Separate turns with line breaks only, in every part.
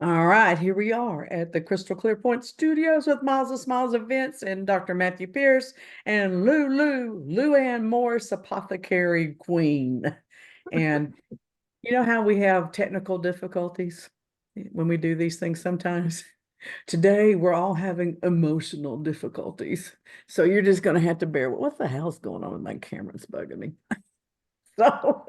All right, here we are at the Crystal Clear Point Studios with Miles of Smiles Events and Dr. Matthew Pierce and Luann Morris, Apothecary Queen. And you know how we have technical difficulties when we do these things sometimes? Today, we're all having emotional difficulties. So you're just going to have to bear with what the hell's going on with my camera? It's bugging me. So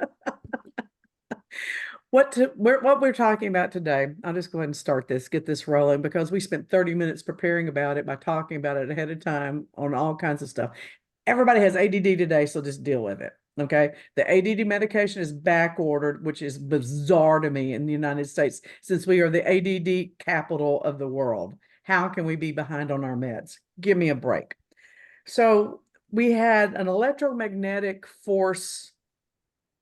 what we're talking about today, I'll just go ahead and start this, get this rolling, because we spent 30 minutes preparing about it by talking about it ahead of time on all kinds of stuff. Everybody has ADD today, so just deal with it. Okay. The ADD medication is back ordered, which is bizarre to me in the United States, since we are the ADD capital of the world. How can we be behind on our meds? Give me a break. So we had an electromagnetic force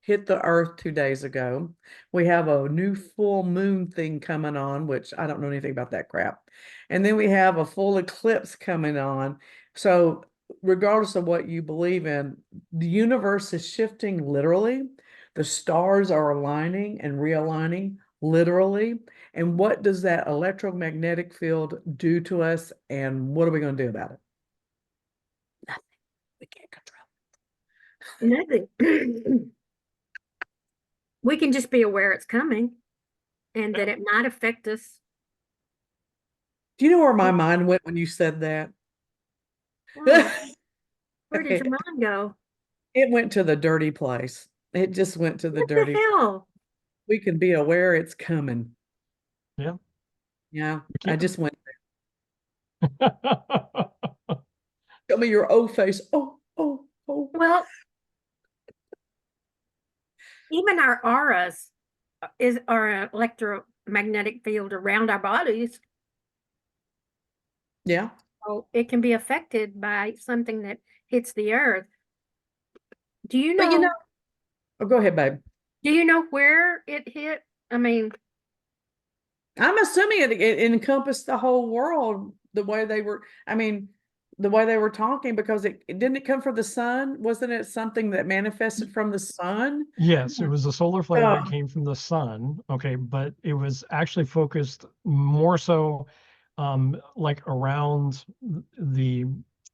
hit the earth 2 days ago. We have a new full moon thing coming on, which I don't know anything about that crap. And then we have a full eclipse coming on. So, regardless of what you believe in, the universe is shifting literally. The stars are aligning and realigning literally. And what does that electromagnetic field do to us? And what are we going to do about it? Nothing. We can't control
Nothing. We can just be aware it's coming and that it might affect us.
Do you know where my mind went when you said that?
Why? Where did your mind go?
It went to the dirty place. It just went to the
What the
dirty.
hell?
We can be aware it's coming.
Yeah,
Yeah,
we
I
can.
just went there. Show me your O face. Oh, oh, oh.
Well, even our auras is our electromagnetic field around our bodies.
Yeah.
So it can be affected by something that hits the earth. Do you
But you know,
know,
oh, go ahead, babe.
do you know where it hit? I mean,
I'm assuming it encompassed the whole world the way they were. I mean, the way they were talking, because it didn't it come from the sun? Wasn't it something that manifested from the sun?
Yes, it was a solar flare that
Oh,
came from the sun. Okay, but it was actually focused more so like the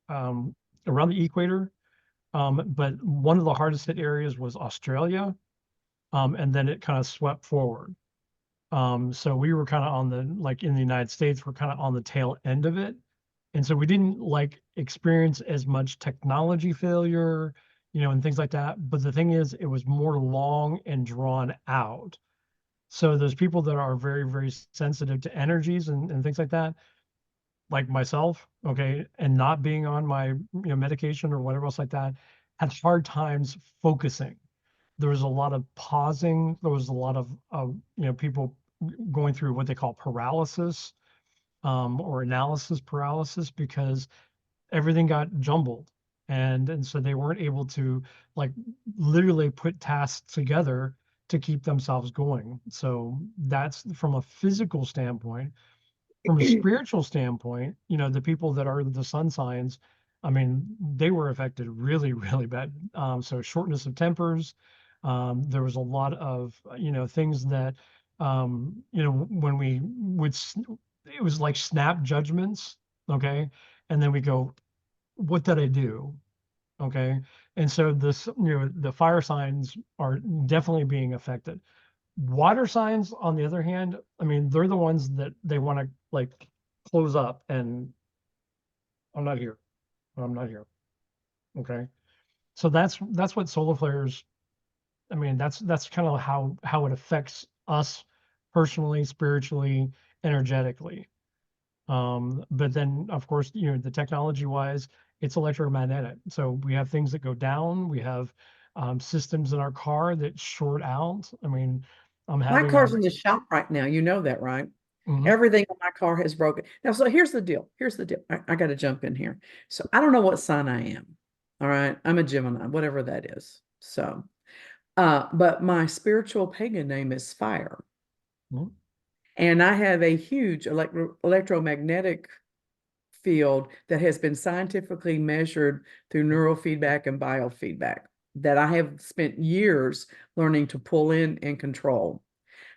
um around the equator. But one of the hardest hit areas was Australia. And then it kind of swept forward. So we were kind of on the like in the United States, we're kind of on the tail end of it. And so we didn't like experience as much technology failure, and things like that. But the thing is, it was more long and drawn out. So those people that are very, very sensitive to energies and things like myself, okay, and not being on my medication or whatever else like that, had hard times focusing. There was a lot of pausing. There was a lot of people going through what they call paralysis, or analysis paralysis, because everything got jumbled, and so they weren't able to like literally put tasks together to keep themselves going. So that's from a physical standpoint. From a spiritual standpoint, the people that are the sun signs, I mean, they were affected really, really bad. So shortness of tempers. There was a lot of, things that, when we would, it was like snap judgments. Okay. And then we go, what did I do? Okay. And so the fire signs are definitely being affected. Water signs, on the other hand, I mean, they're the ones that they want to like close up and I'm not here. I'm not here. Okay. So that's what solar flares, I mean, that's kind of how it affects us personally, spiritually, energetically. But then of course, the technology wise, it's electromagnetic. So we have things that go down, we have systems in our car that short out. I mean, I'm
my
having a
car's in the shop right now. You know that, right?
mhm.
Everything on my car has broken. Now, so here's the deal. Here's the deal. I got to jump in here. So I don't know what sign I am. All right. I'm a Gemini, whatever that is. So, but my spiritual pagan name is Fire.
Mhm.
And I have a huge electromagnetic field that has been scientifically measured through neurofeedback and biofeedback that I have spent years learning to pull in and control.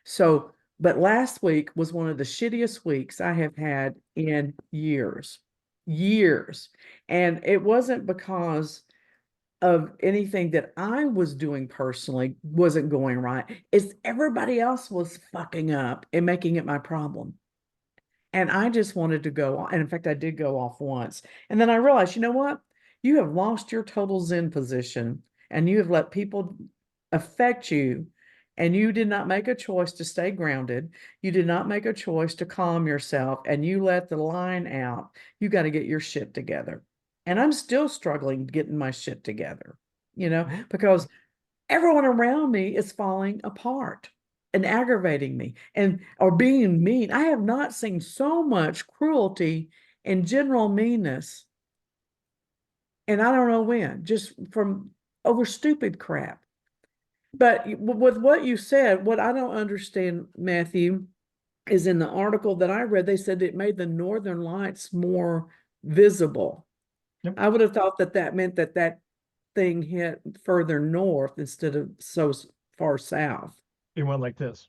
So But last week was one of the shittiest weeks I have had in years, years. And it wasn't because of anything that I was doing personally wasn't going right. It's everybody else was fucking up and making it my problem. And I just wanted to go on. And in fact, I did go off once. And then I realized, you know what? You have lost your total Zen position and you have let people affect you. And you did not make a choice to stay grounded. You did not make a choice to calm yourself and you let the line out. You got to get your shit together. And I'm still struggling getting my shit together, because everyone around me is falling apart and aggravating me and or being mean. I have not seen so much cruelty and general meanness, and I don't know when, just from over stupid crap. But with what you said, what I don't understand, Matthew, is in the article that I read, they said it made the northern lights more visible.
Yep.
I would have thought that that meant that that thing hit further north instead of so far south.
It went like this.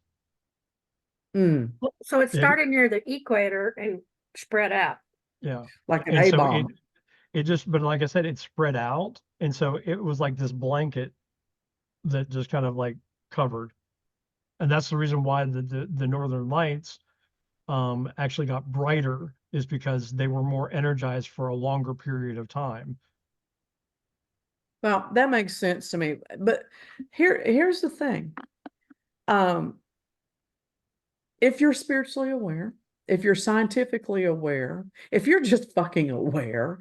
Mm,
So it
Yeah.
started near the equator and spread out.
Yeah.
like an
And so
A-bomb.
it just, but like I said, it spread out. And so it was like this blanket that just kind of like covered. And that's the reason why the northern lights actually got brighter, is because they were more energized for a longer period of time.
Well, that makes sense to me. But here's the thing. Um, if you're spiritually aware, if you're scientifically aware, if you're just fucking aware,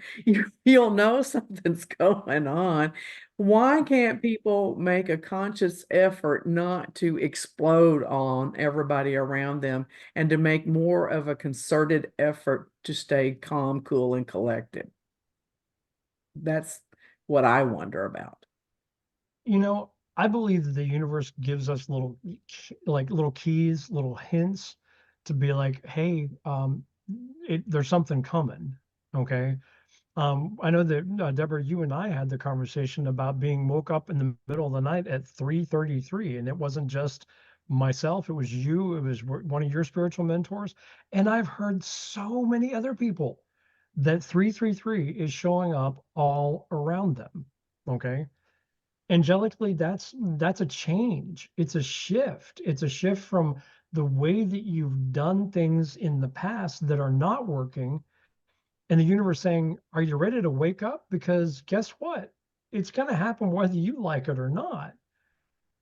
you'll know something's going on. Why can't people make a conscious effort not to explode on everybody around them and to make more of a concerted effort to stay calm, cool, and collected? That's what I wonder about.
I believe that the universe gives us little keys, little hints to be like, hey, there's something coming. Okay. I know that Deborah, you and I had the conversation about being woke up in the middle of the night at 3:33, and it wasn't just myself, it was you, it was one of your spiritual mentors, and I've heard so many other people that 333 is showing up all around them. Okay. Angelically, that's a change. It's a shift. It's a shift from the way that you've done things in the past that are not working, and the universe saying, are you ready to wake up? Because guess what? It's going to happen whether you like it or not.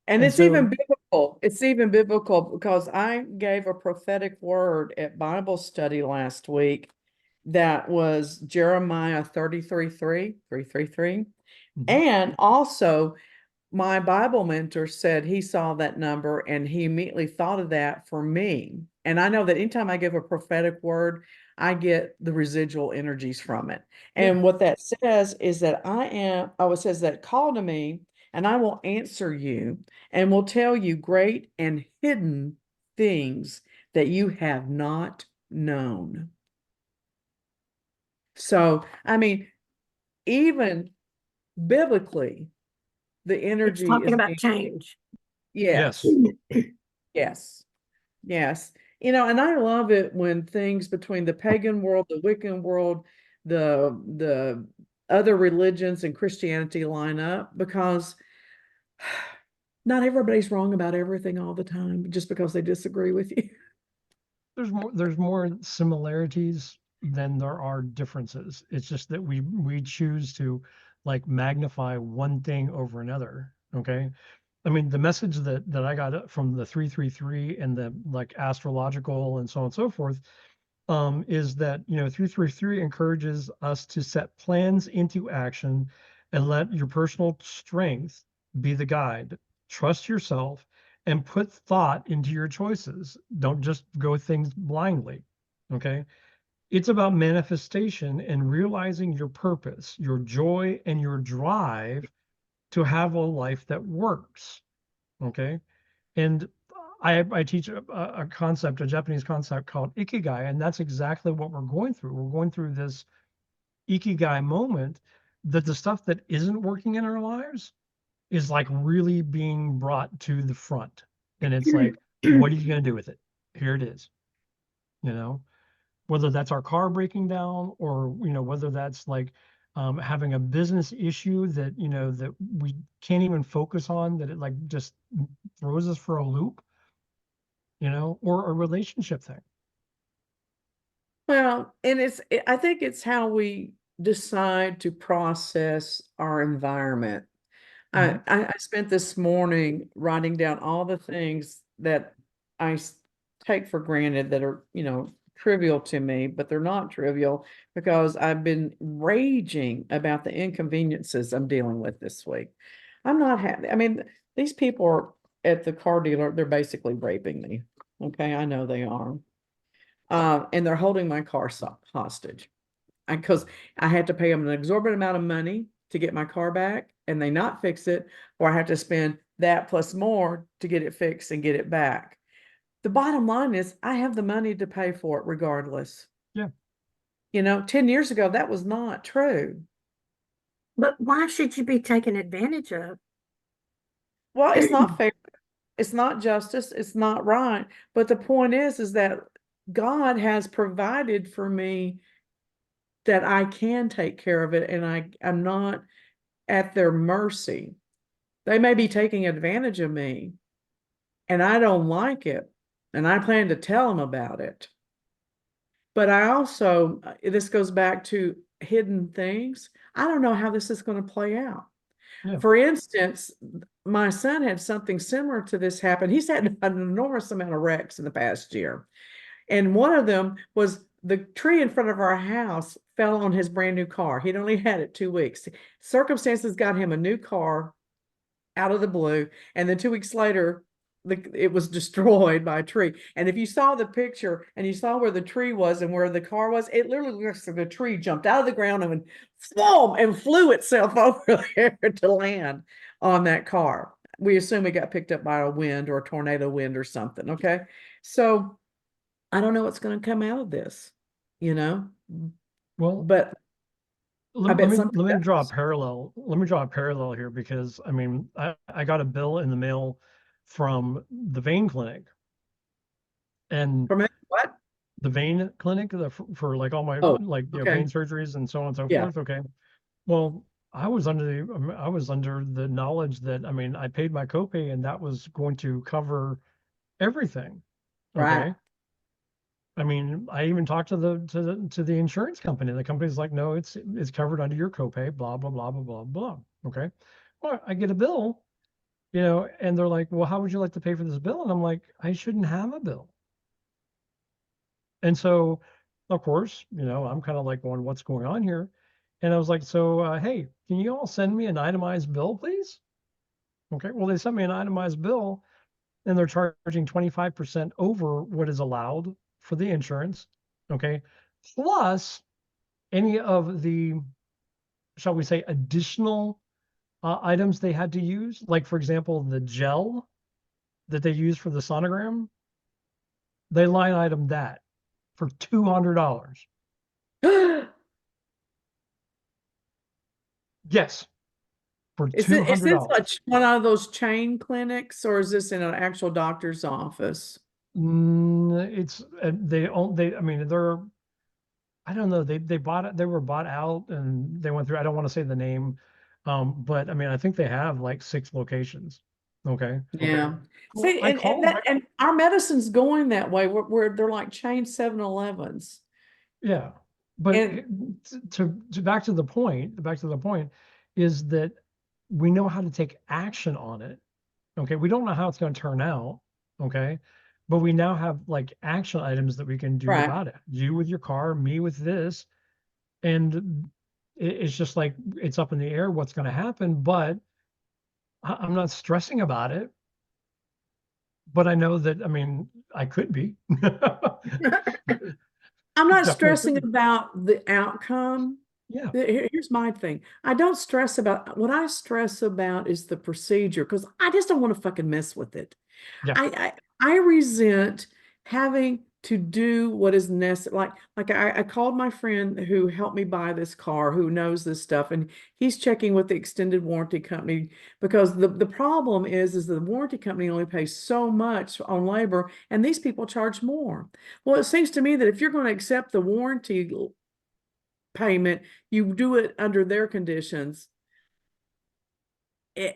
And
And
it's even
so
biblical. It's even biblical because I gave a prophetic word at Bible study last week that was Jeremiah 33:3.
Mhm.
And also my Bible mentor said he saw that number and he immediately thought of that for me. And I know that anytime I give a prophetic word, I get the residual energies from it.
Yeah.
And what that says is that it says that call to me and I will answer you and will tell you great and hidden things that you have not known. So, I mean, even biblically, the
It's
energy
talking
is
about
being,
change.
yes.
Yes.
Yes. Yes. And I love it when things between the pagan world, the Wiccan world, the other religions and Christianity line up because not everybody's wrong about everything all the time just because they disagree with you.
There's more similarities than there are differences. It's just that we choose to like magnify one thing over another. Okay. I mean, the message that I got from the 333 and the like astrological and so on and so forth, is that 333 encourages us to set plans into action and let your personal strength be the guide. Trust yourself and put thought into your choices. Don't just go with things blindly. Okay. It's about manifestation and realizing your purpose, your joy, and your drive to have a life that works. Okay. And I teach a concept, a Japanese concept called ikigai, and that's exactly what we're going through. We're going through this ikigai moment that the stuff that isn't working in our lives is like really being brought to the front. And it's like, what are you going to do with it? here it is, you know, whether that's our car breaking down or, whether that's like having a business issue that, that we can't even focus on, that it like just throws us for a loop, or a relationship thing.
Well, and I think it's how we decide to process our environment.
Mhm.
I spent this morning writing down all the things that I take for granted that are, trivial to me, but they're not trivial because I've been raging about the inconveniences I'm dealing with this week. I'm not happy. I mean, these people are at the car dealer, they're basically raping me. Okay, I know they are. And they're holding my car hostage. Because I had to pay them an exorbitant amount of money to get my car back and they not fix it, or I have to spend that plus more to get it fixed and get it back. The bottom line is I have the money to pay for it regardless.
Yeah.
10 years ago, that was not true.
But why should you be taken advantage of?
Well, it's not fair. It's not justice. It's not right. But the point is that God has provided for me that I can take care of it and I'm not at their mercy. They may be taking advantage of me and I don't like it. And I plan to tell them about it. But I also, this goes back to hidden things. I don't know how this is going to play out.
Yeah.
For instance, my son had something similar to this happen. He's had an enormous amount of wrecks in the past year. And one of them was the tree in front of our house fell on his brand new car. He'd only had it 2 weeks. Circumstances got him a new car out of the blue. And then 2 weeks later, it was destroyed by a tree. And if you saw the picture and you saw where the tree was and where the car was, it literally looks like the tree jumped out of the ground and flew itself over there to land on that car. We assume it got picked up by a wind or a tornado wind or something. Okay. So I don't know what's going to come out of this,
Well,
but I
let, let
bet
me
something
let me draw a
does.
parallel. Let me draw a parallel here because I mean I got a bill in the mail from the vein clinic, and
From what?
the vein clinic for like all my
Oh,
like
okay.
vein surgeries and so on and so
Yeah.
forth. Okay. Well, I was under the knowledge that I mean I paid my copay and that was going to cover everything.
Right.
Okay. I mean, I even talked to the insurance company. The company's like, no, it's covered under your copay, blah blah blah blah blah blah. Okay. Well, I get a bill, and they're like, well, how would you like to pay for this bill? And I'm like, I shouldn't have a bill. And so, of course, I'm kind of like going, what's going on here? And I was like, so, hey, can you all send me an itemized bill, please? Okay. Well, they sent me an itemized bill and they're charging 25% over what is allowed for the insurance. Okay. Plus any of the, shall we say, additional items they had to use. Like, for example, the gel that they use for the sonogram, they line item that for $200. Yes, for
Is this
$200.
like one of those chain clinics or is this in an actual doctor's office?
It's I mean, I don't know, they bought it, they were bought out and they went through, I don't want to say the name, but I mean, I think they have like 6 locations. Okay.
Yeah.
Well,
See,
I
and
called,
that and our medicine's going that way where they're like chain 7-Elevens.
yeah, but
And
to back to the point is that we know how to take action on it. Okay, we don't know how it's going to turn out. Okay, but we now have like action items that we can do
right.
about it. You with your car, me with this, and it's just like it's up in the air what's going to happen. But I'm not stressing about it. But I know that I mean I could be.
I'm not
Definitely could
stressing
be.
about the outcome.
Yeah,
Here's my thing. I don't stress about what I stress about is the procedure because I just don't want to fucking mess with it.
yeah,
I resent having to do what is necessary. Like I called my friend who helped me buy this car, who knows this stuff, and he's checking with the extended warranty company because the problem is the warranty company only pays so much on labor, and these people charge more. Well, it seems to me that if you're going to accept the warranty payment, you do it under their conditions.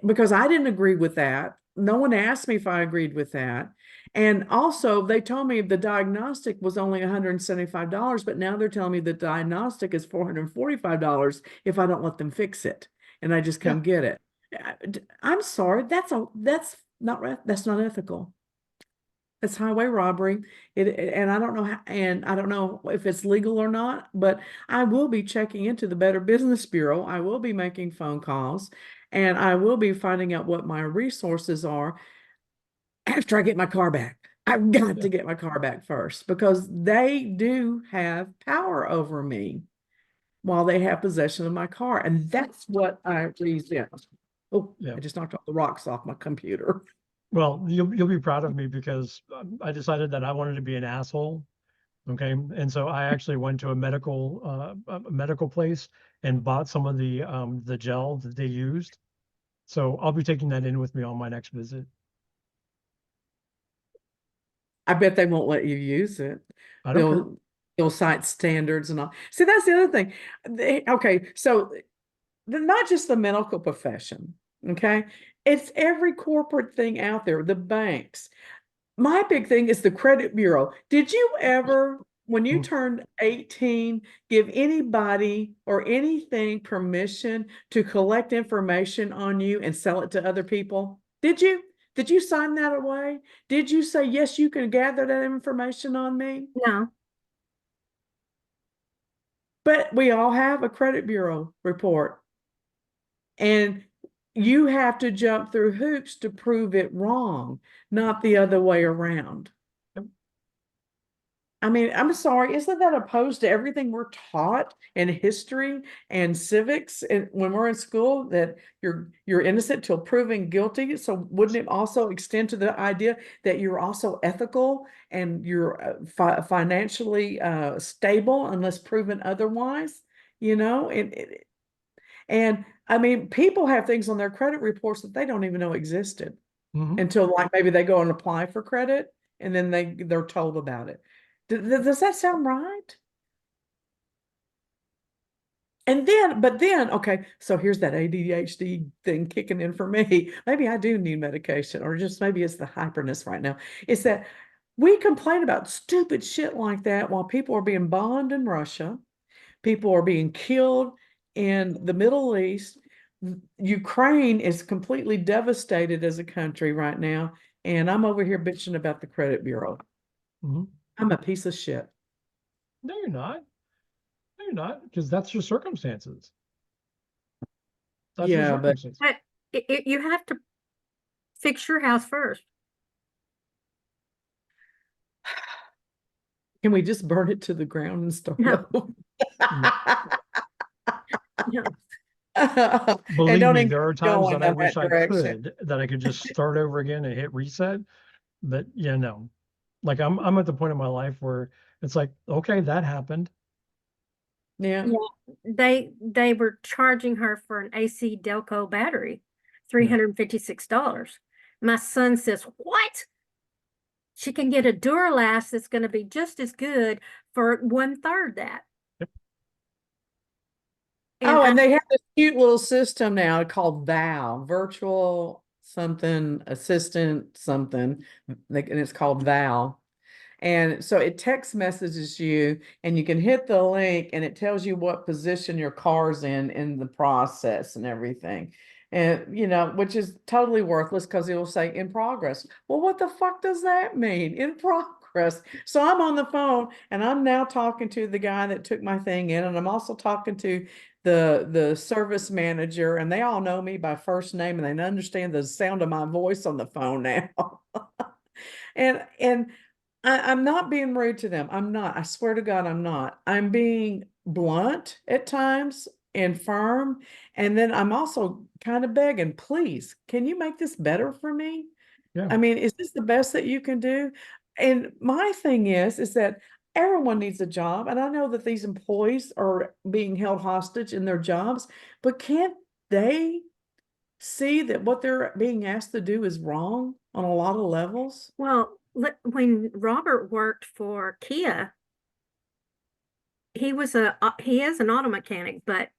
Because I didn't agree with that. No one asked me if I agreed with that. And also, they told me the diagnostic was only $175, but now they're telling me the diagnostic is $445 if I don't let them fix it and I just come get it. I'm sorry, that's not ethical. That's highway robbery. And I don't know how, and I don't know if it's legal or not, but I will be checking into the Better Business Bureau. I will be making phone calls and I will be finding out what my resources are after I get my car back. I've got to get my car back first because they do have power over me while they have possession of my car. And that's what I resent. Oh,
Yeah.
I just knocked all the rocks off my computer.
Well, you'll be proud of me because I decided that I wanted to be an asshole. Okay. And so I actually went to a medical place and bought some of the gel that they used. So I'll be taking that in with me on my next visit.
I bet they won't let you use it.
I don't care.
They'll cite standards and all. See, that's the other thing. Okay, so not just the medical profession, okay? It's every corporate thing out there, the banks. My big thing is the credit bureau. Did you ever, when you turned 18, give anybody or anything permission to collect information on you and sell it to other people? Did you? Did you sign that away? Did you say, yes, you can gather that information on me?
No,
But we all have a credit bureau report. And you have to jump through hoops to prove it wrong, not the other way around.
Yep.
I mean, I'm sorry, isn't that opposed to everything we're taught in history and civics and when we're in school that you're innocent till proven guilty? So wouldn't it also extend to the idea that you're also ethical and you're financially stable unless proven otherwise? You know, and I mean, people have things on their credit reports that they don't even know existed
Mhm.
until like maybe they go and apply for credit and then they're told about it. Does that sound right? But then, okay, so here's that ADHD thing kicking in for me. Maybe I do need medication, or just maybe it's the hyperness right now. It's that we complain about stupid shit like that while people are being bombed in Russia. People are being killed in the Middle East. Ukraine is completely devastated as a country right now. And I'm over here bitching about the credit bureau.
Mhm.
I'm a piece of shit.
No, you're not. No, you're not, because that's your circumstances. That's your
Yeah, but
circumstances.
but you have to fix your house first.
can we just burn it to the ground and start
No.
over?
No.
And
Believe
don't
me,
even
there are
go
times
in
that I
that
wish I
direction.
could, that I could just start over again and hit reset. But yeah, no. Like I'm at the point in my life where it's like, okay, that happened.
Yeah.
Yeah, they were charging her for an AC Delco battery,
Yeah.
$356. My son says, "What? She can get a Duralast that's going to be just as good for 1/3 that."
Yep.
And
Oh, and they have this cute little system now called VAL, virtual something assistant something, and it's called VAL. And so it text messages you and you can hit the link and it tells you what position your car's in the process and everything. And you know, which is totally worthless because it will say in progress. Well, what the fuck does that mean? In progress. So I'm on the phone and I'm now talking to the guy that took my thing in, and I'm also talking to the service manager, and they all know me by first name and they understand the sound of my voice on the phone now. And I'm not being rude to them. I'm not. I swear to God, I'm not. I'm being blunt at times and firm. And then I'm also kind of begging, please, can you make this better for me?
Yeah.
I mean, is this the best that you can do? And my thing is that everyone needs a job. And I know that these employees are being held hostage in their jobs, but can't they see that what they're being asked to do is wrong on a lot of levels?
Well, when Robert worked for Kia, he is an auto mechanic, but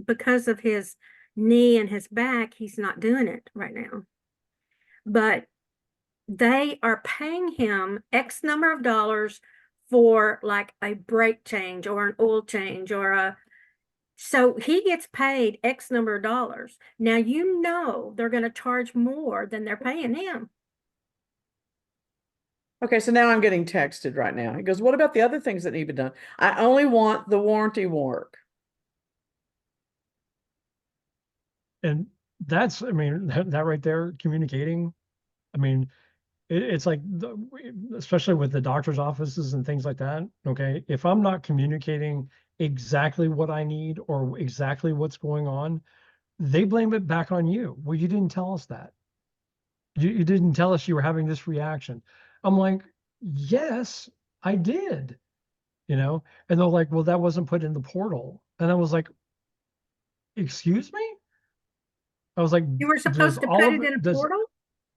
because of his knee and his back, he's not doing it right now. But they are paying him X number of dollars for like a brake change or an oil change so he gets paid X number of dollars. Now, you know, they're going to charge more than they're paying him.
Okay, so now I'm getting texted right now. He goes, what about the other things that need to be done? I only want the warranty work.
And that's, I mean, that right there, communicating. I mean, it's like, especially with the doctor's offices and things like that. Okay. If I'm not communicating exactly what I need or exactly what's going on, they blame it back on you. Well, you didn't tell us that. You didn't tell us you were having this reaction. I'm like, yes, I did, and they're like, well, that wasn't put in the portal. And I was like, excuse me? I was like,
You were
does
supposed to
all
put
of
it in a
it, does,
portal?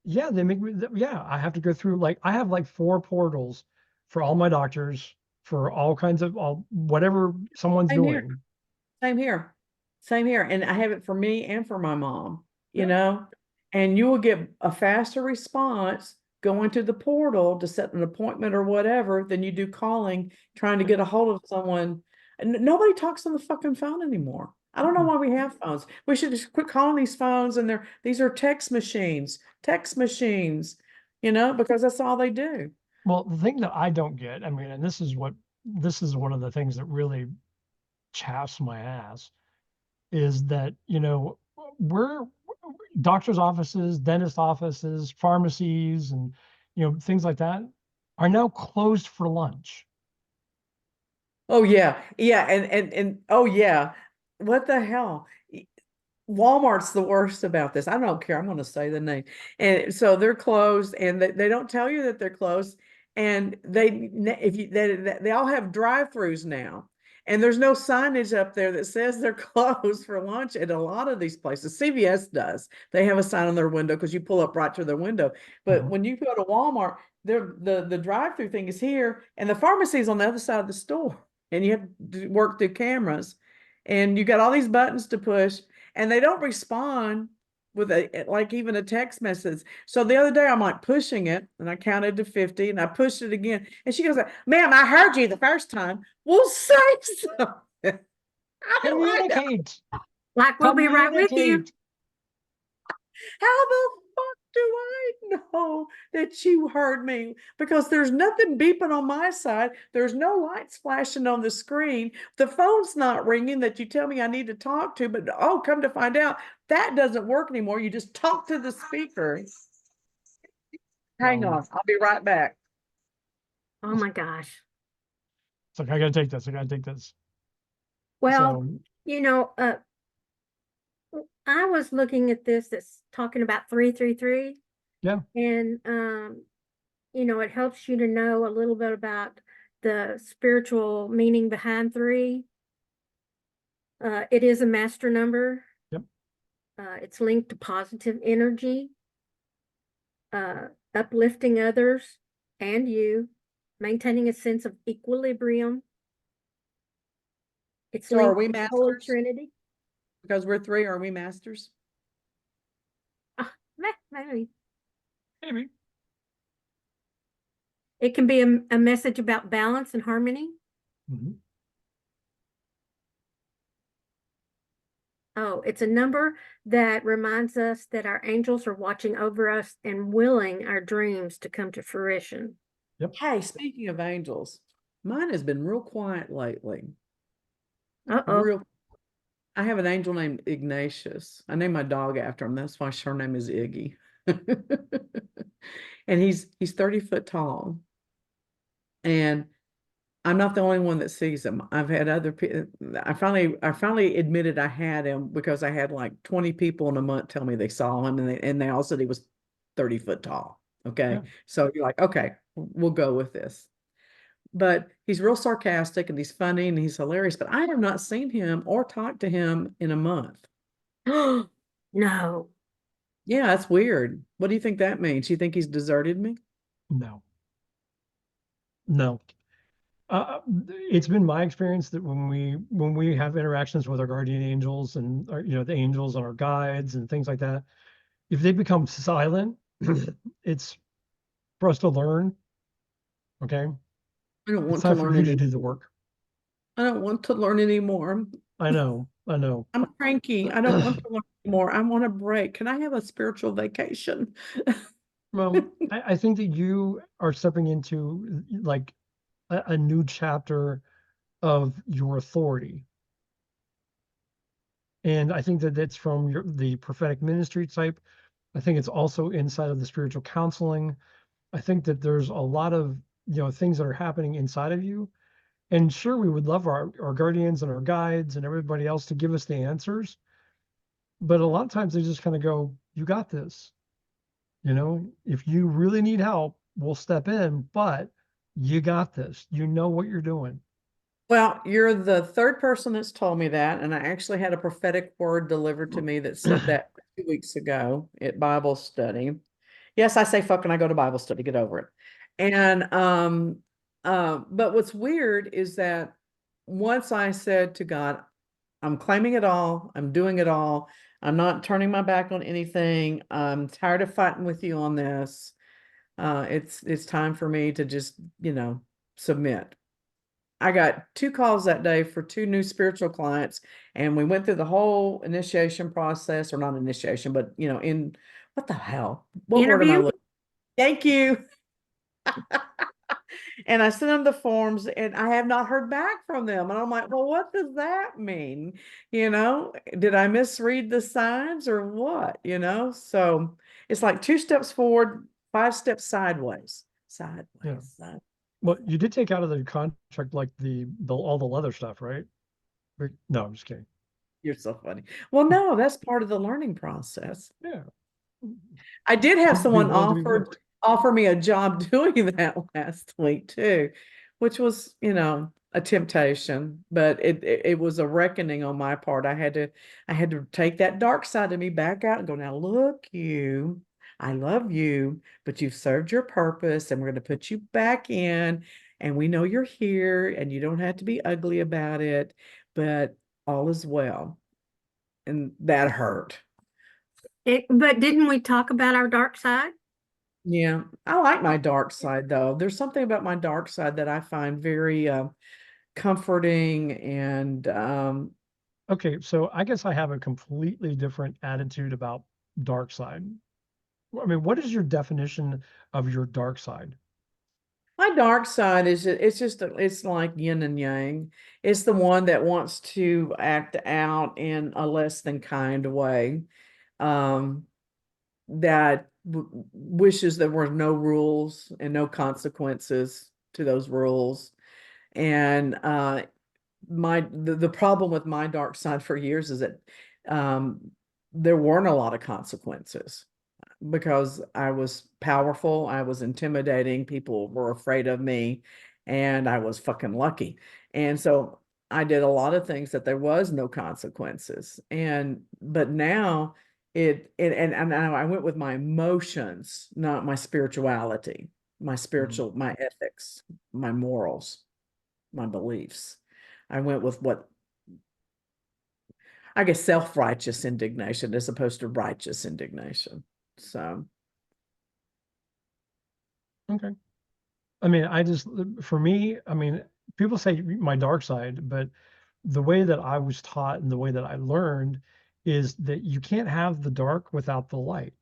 yeah, they make me, yeah, I have to go through, like, I have like 4 portals for all my doctors, for all kinds of, whatever someone's
Same here.
doing.
Same here. Same here. And I have it for me and for my mom,
Yeah.
and you will get a faster response going to the portal to set an appointment or whatever than you do calling, trying to get a hold of someone. And nobody talks on the fucking phone anymore. I don't know why we have phones. We should just quit calling these phones, and these are text machines, because that's all they do.
Well, the thing that I don't get, I mean, and this is one of the things that really chaps my ass, is that, we're doctor's offices, dentist offices, pharmacies, and, things like that are now closed for lunch.
Oh yeah. Yeah. And oh yeah. What the hell? Walmart's the worst about this. I don't care. I'm going to say the name. And so they're closed, and they don't tell you that they're closed. And they all have drive-throughs now. And there's no signage up there that says they're closed for lunch at a lot of these places. CVS does. They have a sign on their window because you pull up right to their window. But when you go to Walmart, the drive-through thing is here, and the pharmacy is on the other side of the store. And you have to work through cameras, and you got all these buttons to push, and they don't respond with like even a text message. So the other day I'm like pushing it, and I counted to 50, and I pushed it again, and she goes, ma'am, I heard you the first time. Well, say something. How do I know?
Communicate.
Like, we'll be right with you.
Communicate.
How the fuck do I know that you heard me? Because there's nothing beeping on my side. There's no lights flashing on the screen. The phone's not ringing that you tell me I need to talk to, but come to find out that doesn't work anymore. You just talk to the speaker. Hang on, I'll be right back.
Oh my gosh.
It's like, I gotta take this. I gotta take this.
Well,
So,
I was looking at this that's talking about 333.
yeah.
And it helps you to know a little bit about the spiritual meaning behind 3. It is a master number.
Yep.
It's linked to positive energy, uplifting others and you, maintaining a sense of equilibrium. It's
So are
linked
we
to the Holy
masters?
Trinity.
Because we're 3, are we masters?
Maybe.
Maybe.
It can be a message about balance and harmony.
Mhm.
Oh, it's a number that reminds us that our angels are watching over us and willing our dreams to come to fruition.
Yep.
Hey, speaking of angels, mine has been real quiet lately.
Uh-oh.
I have an angel named Ignatius. I named my dog after him. That's why her name is Iggy. And he's 30 foot tall. And I'm not the only one that sees him. I've had other people. I finally admitted I had him because I had like 20 people in a month tell me they saw him, and they all said he was 30 foot tall. Okay.
Yeah.
So you're like, okay, we'll go with this. But he's real sarcastic and he's funny and he's hilarious. But I have not seen him or talked to him in a month.
No.
Yeah, that's weird. What do you think that means? You think he's deserted me?
No, no. It's been my experience that when we have interactions with our guardian angels and our, the angels and our guides and things like that, if they become silent, it's for us to learn. Okay,
I don't
it's
want to
time for
learn
you to
any.
do the work.
I don't want to learn anymore.
I know, I know.
I'm cranky. I don't want to learn anymore. I want a break. Can I have a spiritual vacation?
Well, I think that you are stepping into like a new chapter of your authority. And I think that that's from the prophetic ministry type. I think it's also inside of the spiritual counseling. I think that there's a lot of, things that are happening inside of you. And sure, we would love our guardians and our guides and everybody else to give us the answers. But a lot of times they just kind of go, you got this. If you really need help, we'll step in, but you got this. You know what you're doing.
Well, you're the third person that's told me that, and I actually had a prophetic word delivered to me that said that 2 weeks ago at Bible study. Yes, I say fuck when I go to Bible study, get over it. And but what's weird is that once I said to God, I'm claiming it all, I'm doing it all, I'm not turning my back on anything, I'm tired of fighting with you on this. It's time for me to just, submit. I got 2 calls that day for 2 new spiritual clients, and we went through the whole initiation process, or not initiation, but in what the hell? What word am I
Interview?
looking? Thank you. And I sent them the forms, and I have not heard back from them. And I'm like, well, what does that mean? Did I misread the signs or what? So it's like 2 steps forward, 5 steps sideways,
Yeah.
sideways.
Well, you did take out of the contract like the all the leather stuff, right? No, I'm just kidding.
You're so funny. Well, no, that's part of the learning process.
Yeah.
I did have
Be
someone
willing to be whipped.
offer me a job doing that last week too, which was, a temptation, but it was a reckoning on my part. I had to take that dark side of me back out and go, now look, I love you, but you've served your purpose and we're going to put you back in, and we know you're here and you don't have to be ugly about it, but all is well. And that hurt.
But didn't we talk about our dark side?
Yeah, I like my dark side though. There's something about my dark side that I find very comforting and
Okay, so I guess I have a completely different attitude about dark side. I mean, what is your definition of your dark side?
my dark side is it's like yin and yang. It's the one that wants to act out in a less than kind way. Um, that wishes there were no rules and no consequences to those rules. And the problem with my dark side for years is that um, there weren't a lot of consequences because I was powerful, I was intimidating, people were afraid of me, and I was fucking lucky. And so I did a lot of things that there was no consequences. But now and I went with my emotions, not my spirituality, my ethics, my morals, my beliefs. I went with what I guess self-righteous indignation as opposed to righteous indignation. So
Okay. I mean, for me, I mean, people say my dark side, but the way that I was taught and the way that I learned is that you can't have the dark without the light.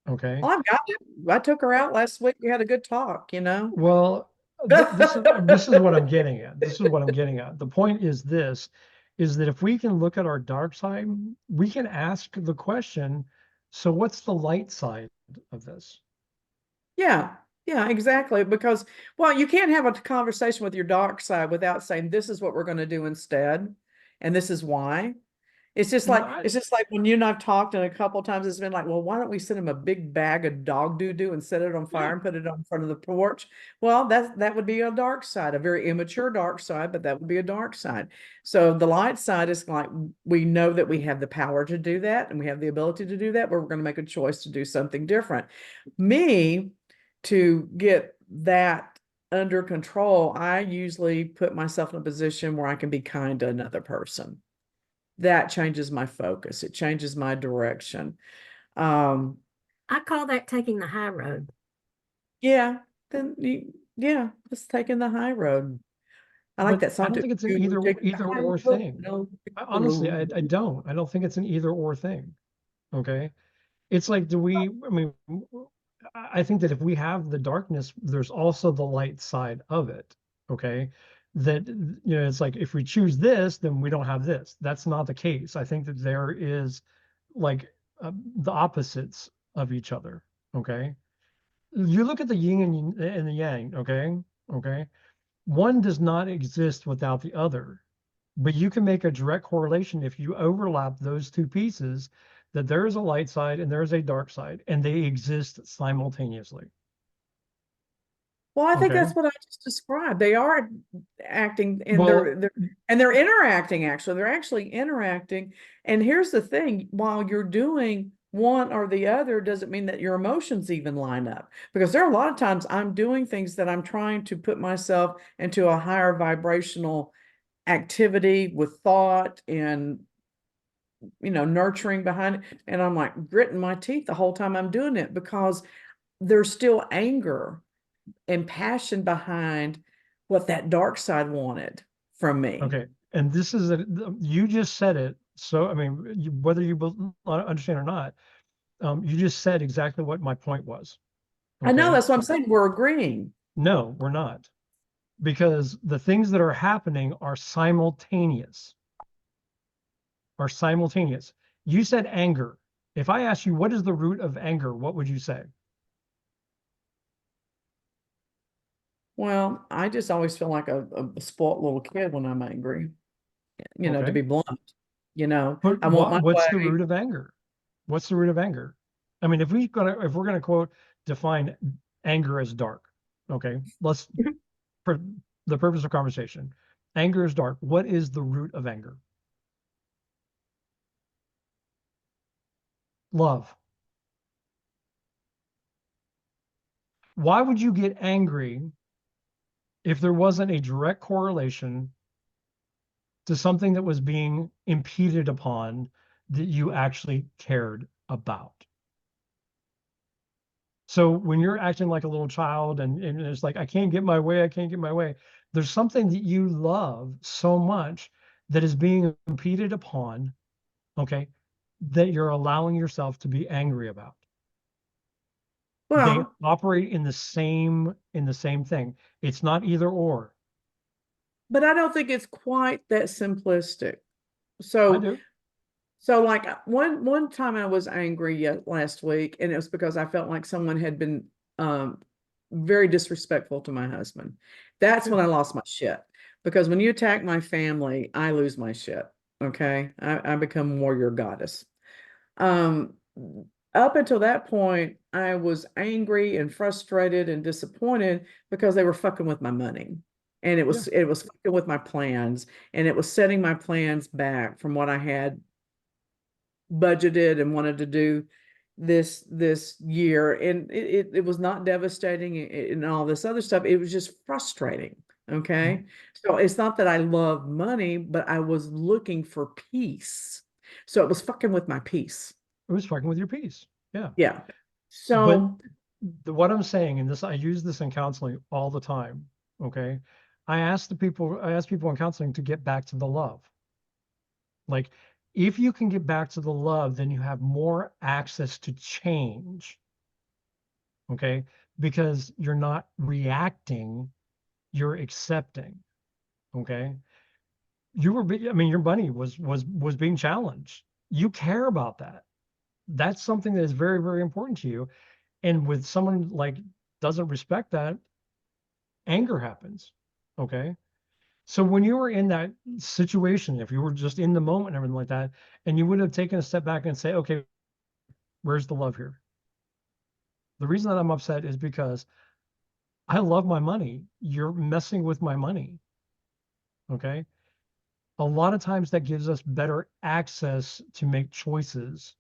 Okay.
well, I've got it. I took her out last week. We had a good talk.
Well, this is what I'm getting at. This is what I'm getting at. The point is this, is that if we can look at our dark side, we can ask the question, so what's the light side of this?
Yeah, yeah, exactly. Because, well, you can't have a conversation with your dark side without saying, this is what we're going to do instead, and this is why.
No, I,
it's just like when you and I've talked, and a couple of times it's been like, well, why don't we send him a big bag of dog doo-doo and set it on fire
yeah,
and put it on front of the porch? Well, that would be a dark side, a very immature dark side, but that would be a dark side. So the light side is like we know that we have the power to do that and we have the ability to do that, but we're going to make a choice to do something different. Me, to get that under control, I usually put myself in a position where I can be kind to another person. That changes my focus. It changes my direction. Um,
I call that taking the high road.
yeah, yeah, just taking the high road. I like
but
that
I
song
don't
too.
think it's an
You take the
either
high
or
road,
thing.
no,
Honestly, I don't. I don't think it's an either or thing. Okay. It's like, I mean, I think that if we have the darkness, there's also the light side of it. Okay. That, it's like if we choose this, then we don't have this. That's not the case. I think that there is like the opposites of each other. Okay. You look at the yin and the yang. Okay. Okay. One does not exist without the other. But you can make a direct correlation if you overlap those two pieces, that there is a light side and there is a dark side, and they exist simultaneously.
Well, I think
Okay.
that's what I just described. They are acting and
Well,
they're interacting actually. They're actually interacting. And here's the thing, while you're doing one or the other doesn't mean that your emotions even line up. Because there are a lot of times I'm doing things that I'm trying to put myself into a higher vibrational activity with thought and nurturing behind it. And I'm like gritting my teeth the whole time I'm doing it because there's still anger and passion behind what that dark side wanted from me.
okay. And this is you just said it. So, I mean, whether you understand or not, you just said exactly what my point was.
I know,
Okay.
that's what I'm saying. We're agreeing.
No, we're not, because the things that are happening are simultaneous. You said anger. If I ask you what is the root of anger, what would you say?
Well, I just always feel like a spoiled little kid when I'm angry, to
Okay.
be blunt.
But
I want my
what's the
way.
root of anger? What's the root of anger? I mean, if we're gonna quote define anger as dark, okay, let's, for the purpose of conversation, anger is dark. What is the root of anger? Love. Why would you get angry if there wasn't a direct correlation to something that was being impeded upon that you actually cared about? So when you're acting like a little child and it's like, I can't get my way, I can't get my way, there's something that you love so much that is being impeded upon, okay, that you're allowing yourself to be angry about. They
Well,
operate in the same thing. It's not either or.
but I don't think it's quite that simplistic.
I
So
do.
So like one time I was angry last week, and it was because I felt like someone had been um very disrespectful to my husband. That's
Yeah.
when I lost my shit. Because when you attack my family, I lose my shit. Okay. I become warrior goddess. Um Up until that point, I was angry and frustrated and disappointed because they were fucking with my money. And
Yeah.
it was fucking with my plans, and it was setting my plans back from what I had budgeted and wanted to do this year, and it was not devastating and all this other stuff. It was just frustrating.
Mhm.
Okay, so it's not that I love money, but I was looking for peace, so it was fucking with my peace.
It was fucking with your peace. Yeah.
Yeah.
But
So
what I'm saying, and this, I use this in counseling all the time. Okay. I ask people in counseling to get back to the love. Like, if you can get back to the love, then you have more access to change. Okay. Because you're not reacting, you're accepting. Okay. I mean, your money was being challenged. You care about that. That's something that is very, very important to you. And with someone like doesn't respect that, anger happens. Okay. So when you were in that situation, if you were just in the moment and everything like that, and you would have taken a step back and say, okay, where's the love here? The reason that I'm upset is because I love my money. You're messing with my money. Okay. A lot of times that gives us better access to make choices.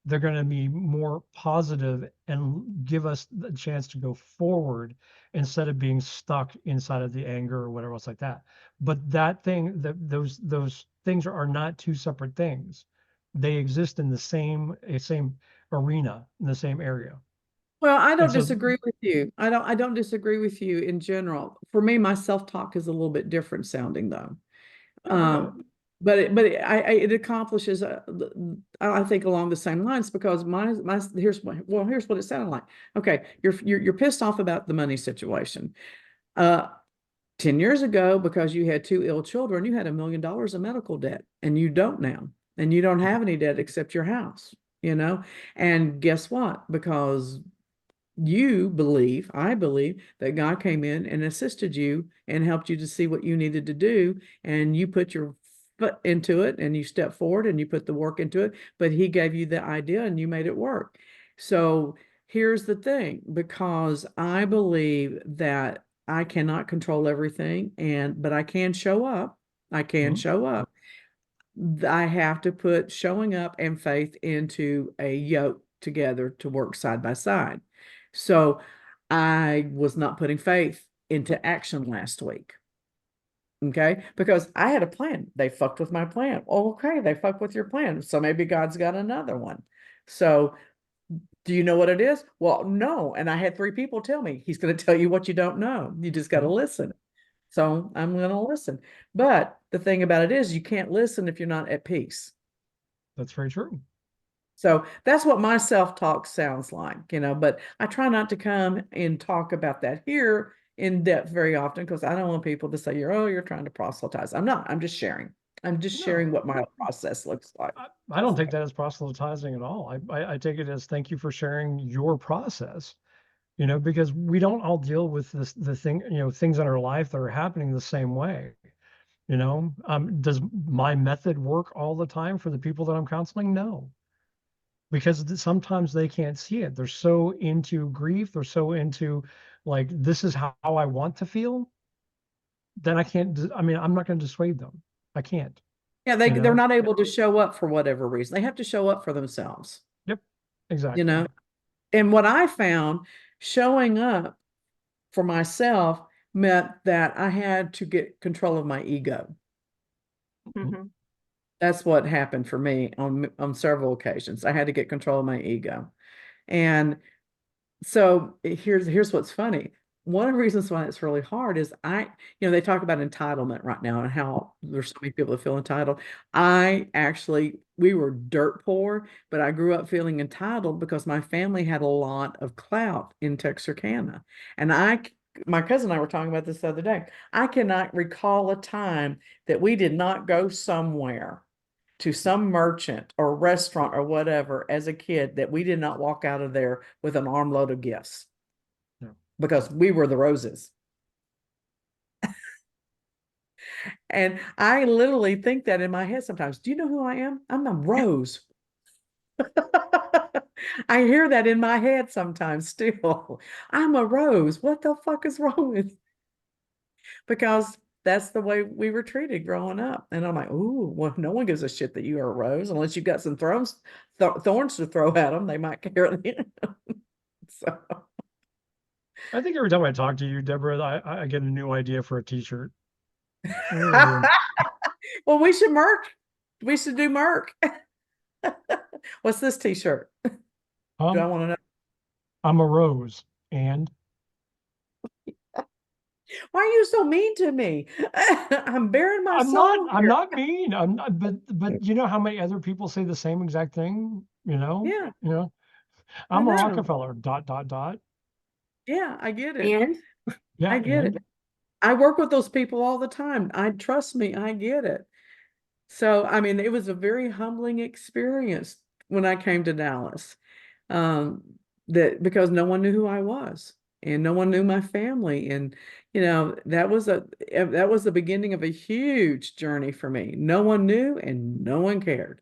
They're going to be more positive and give us the chance to go forward instead of being stuck inside of the anger or whatever else like that. But those things are not two separate things. They exist in the same arena, in the same area.
Well, I
And
don't
so,
disagree with you. I don't disagree with you in general. For me, my self-talk is a little bit different sounding though. But it accomplishes I think along the same lines because here's what it sounded like. Okay, you're pissed off about the money situation. 10 years ago, because you had two ill children, you had $1 million of medical debt, and you don't now. And you don't have any debt except your house, you know? And guess what? Because I believe that God came in and assisted you and helped you to see what you needed to do. And you put your foot into it and you step forward and you put the work into it. But He gave you the idea and you made it work. So here's the thing, because I believe that I cannot control everything, but I can show up. I can
mhm,
show up. I have to put showing up and faith into a yoke together to work side by side. So I was not putting faith into action last week. Okay. Because I had a plan. They fucked with my plan. Oh, okay. They fucked with your plan. So maybe God's got another one. So do you know what it is? Well, no. And I had three people tell me, He's going to tell you what you don't know. You just got to
mhm.
listen. So I'm going to listen. But the thing about it is, you can't listen if you're not at peace.
That's very true.
So that's what my self-talk sounds like, but I try not to come and talk about that here in depth very often because I don't want people to say you're trying to proselytize. I'm not. I'm just sharing. I'm just sharing
No,
what my process looks like.
I don't take that as proselytizing at all. I take it as thank you for sharing your process, because we don't all deal with the thing, things in our life that are happening the same way. Does my method work all the time for the people that I'm counseling? No, because sometimes they can't see it. They're so into grief. They're so into like, this is how I want to feel. Then I can't, I mean, I'm not going to dissuade them. I can't,
Yeah,
you
they're
know?
not able to show up for whatever reason. They have to show up for themselves,
Yep,
you
exactly.
know? And what I found, showing up for myself meant that I had to get control of my ego.
Mhm.
Mhm.
That's what happened for me on several occasions. I had to get control of my ego. And so here's what's funny. One of the reasons why it's really hard is they talk about entitlement right now and how there's so many people that feel entitled. We were dirt poor, but I grew up feeling entitled because my family had a lot of clout in Texarkana. And my cousin and I were talking about this the other day. I cannot recall a time that we did not go somewhere to some merchant or restaurant or whatever as a kid that we did not walk out of there with an armload of gifts
Yeah.
because we were the roses. And I literally think that in my head sometimes. Do you know who I am? I'm a rose. I hear that in my head sometimes still. I'm a rose. What the fuck is wrong with? Because that's the way we were treated growing up. And I'm like, ooh, well, no one gives a shit that you are a rose unless you've got some thorns to throw at them. They might care. So,
I think every time I talk to you, Deborah, I get a new idea for a t-shirt. I really do.
well, we should merch. We should do merch. What's this t-shirt? Do I
Um,
want to know?
I'm a rose. And
Why are you so mean to me? I'm bearing my soul
I'm
here.
not mean. I'm not, but you know how many other people say the same exact thing,
Yeah, I
I'm a
know.
Rockefeller, dot, dot, dot.
Yeah, I get it.
And
Yeah.
I get it.
And
I work with those people all the time. Trust me, I get it. So, I mean, it was a very humbling experience when I came to Dallas. Um, that because no one knew who I was. and no one knew my family. And, that was the beginning of a huge journey for me. No one knew and no one cared.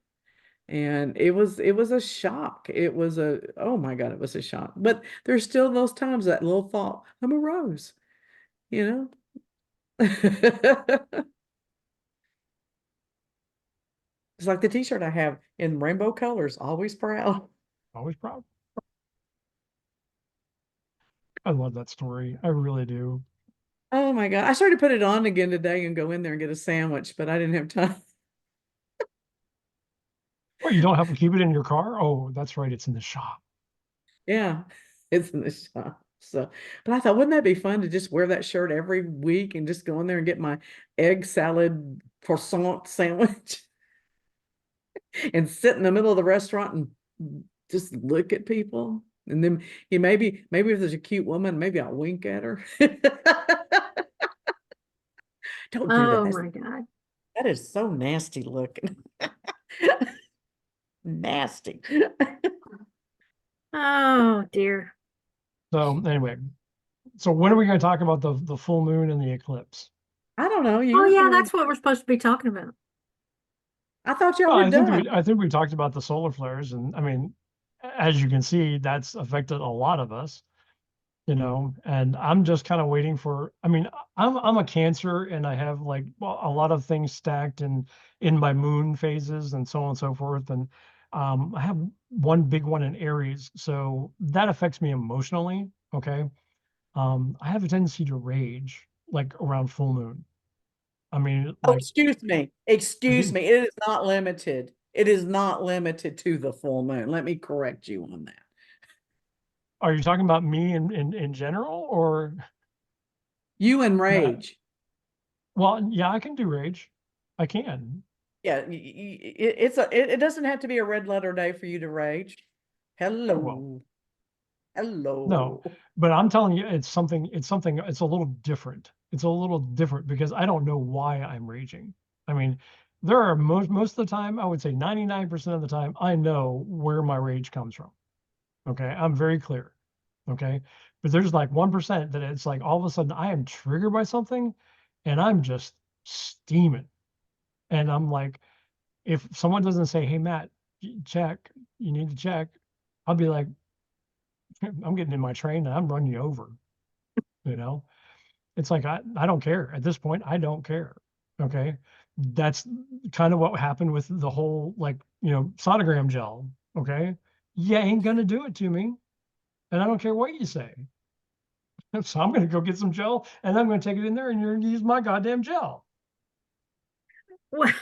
And it was a shock. Oh my God, it was a shock. But there's still those times that little thought, I'm a rose, you know? It's like the t-shirt I have in rainbow colors, always proud.
Always proud. I love that story. I really do.
Oh my God. I started to put it on again today and go in there and get a sandwich, but I didn't have time.
Well, you don't have to keep it in your car? Oh, that's right. It's in the shop.
Yeah, it's in the shop. So, but I thought, wouldn't that be fun to just wear that shirt every week and just go in there and get my egg salad croissant sandwich and sit in the middle of the restaurant and just look at people. And then maybe if there's a cute woman, maybe I'll wink at her. Don't do that.
Oh my God.
That is so nasty looking. Nasty.
Oh dear.
So anyway, so when are we going to talk about the full moon and the eclipse?
I don't know. You
Oh
were
yeah,
feeling,
that's what we're supposed to be talking about.
I thought y'all
Well,
were done.
I think we talked about the solar flares, and I mean, as you can see, that's affected a lot of us, and I'm just kind of waiting for, I mean, I'm a Cancer, and I have like, well, a lot of things stacked in my moon phases and so on and so forth. And I have one big one in Aries, so that affects me emotionally. Okay. I have a tendency to rage like around full moon. I mean,
Oh,
like
excuse me.
I
Excuse
get,
me. It is not limited. It is not limited to the full moon. Let me correct you on that.
are you talking about me in general, or
You and
that?
rage.
Well, yeah, I can do rage. I can.
Yeah, it doesn't have to be a red letter day for you to rage.
Well,
Hello.
no,
Hello.
but I'm telling you, it's a little different. It's a little different because I don't know why I'm raging. I mean, there are most of the time, I would say 99% of the time, I know where my rage comes from. Okay. I'm very clear. Okay. But there's like 1% that it's like all of a sudden I am triggered by something and I'm just steaming. And I'm like, if someone doesn't say, hey, Matt, check, you need to check, I'll be like, I'm getting in my train and I'm running you over. You know, it's like, I don't care at this point. I don't care. Okay. That's kind of what happened with the whole, like, sonogram gel. Okay. You ain't going to do it to me. And I don't care what you say. So I'm going to go get some gel and I'm going to take it in there and you're going to use my goddamn gel.
Well,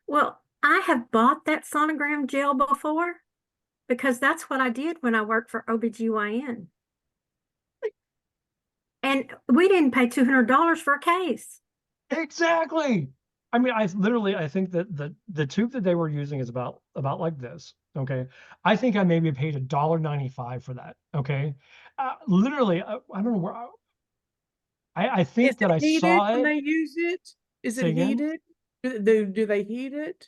well, I have bought that sonogram gel before because that's what I did when I worked for OBGYN. And we didn't pay $200 for a case.
Exactly. I mean, I think that the tube that they were using is about like this. Okay. I think I maybe paid $1.95 for that. Okay. Literally, I don't know where I
Is
think that
it
I
heated
saw
when
it.
they use it? Is it
Say again?
heated? Do they heat it?